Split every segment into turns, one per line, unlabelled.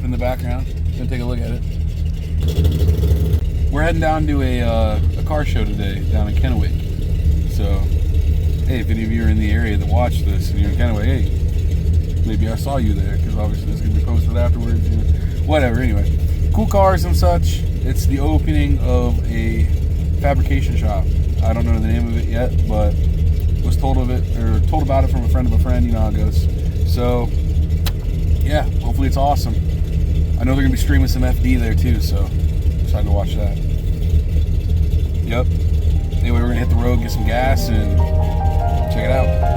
in the background. Gonna take a look at it. We're heading down to a car show today down in Kennewick. So, hey, if any of you are in the area that watch this and you're in Kennewick, hey, maybe I saw you there, because obviously this is going to be posted afterwards. You know, whatever, anyway. Cool cars and such. It's the opening of a fabrication shop. I don't know the name of it yet, but was told about it from a friend of a friend. You know how it goes. So, yeah, hopefully it's awesome. I know they're going to be streaming some FD there too, so excited to watch that. Yep. Anyway, we're going to hit the road, get some gas, and check it out.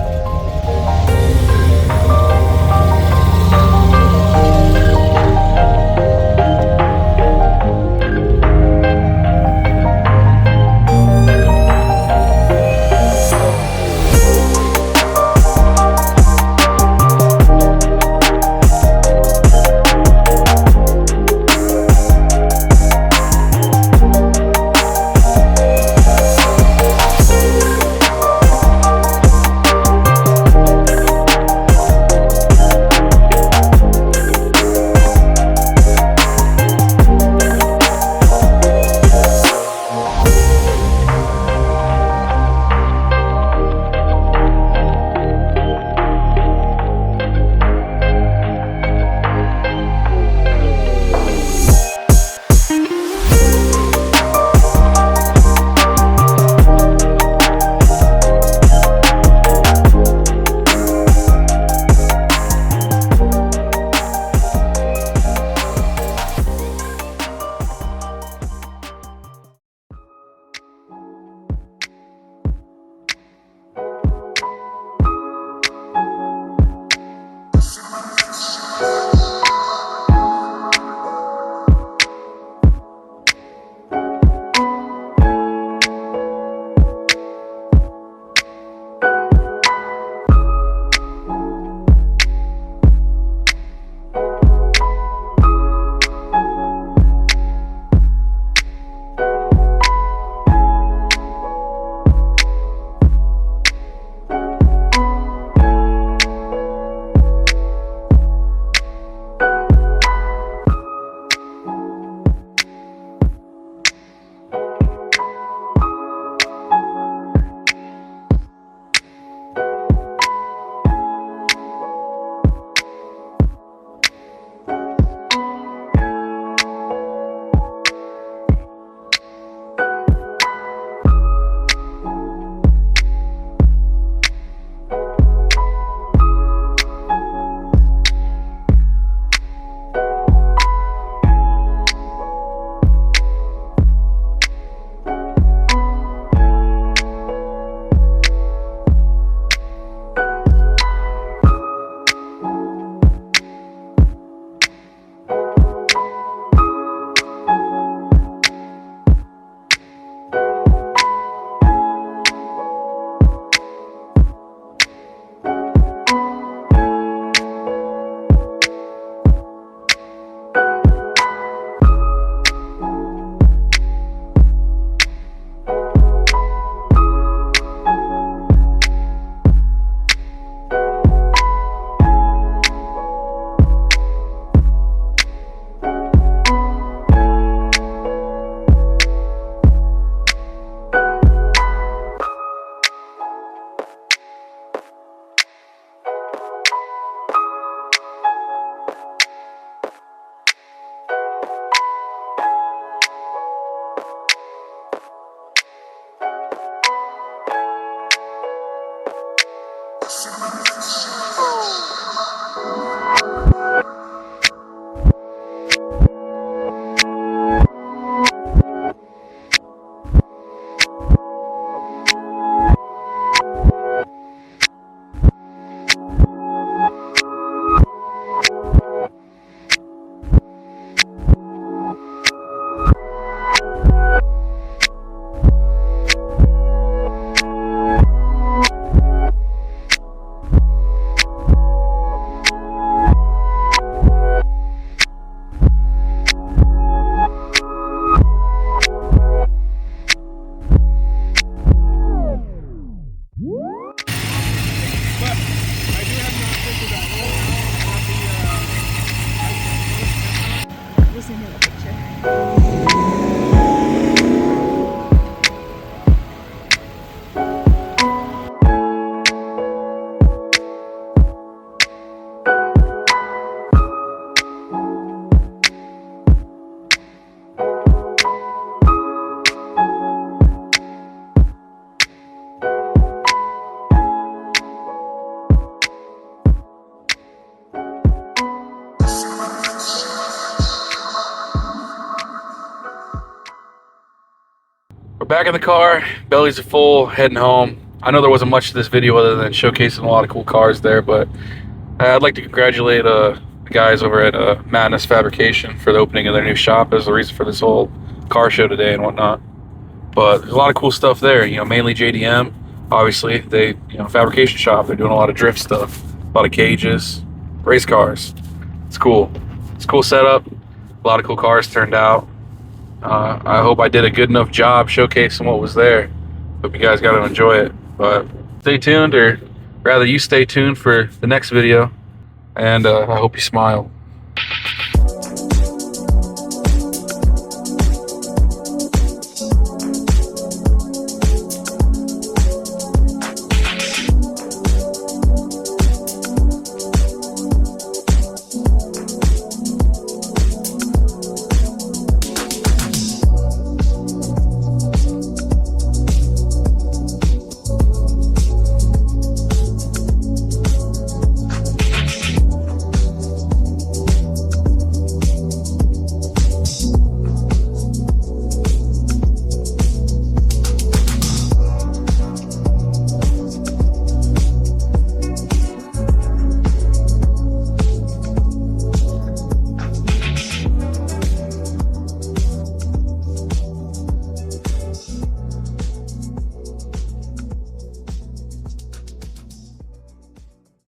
We're back in the car, bellies are full, heading home. I know there wasn't much to this video other than showcasing a lot of cool cars there, but I'd like to congratulate the guys over at Madness Fabrication for the opening of their new shop as the reason for this whole car show today and whatnot. But there's a lot of cool stuff there, you know, mainly JDM. Obviously, fabrication shop, they're doing a lot of drift stuff, a lot of cages, race cars. It's cool. It's a cool setup, a lot of cool cars turned out. I hope I did a good enough job showcasing what was there. Hope you guys got to enjoy it. But stay tuned, or rather you stay tuned for the next video, and I hope you smile.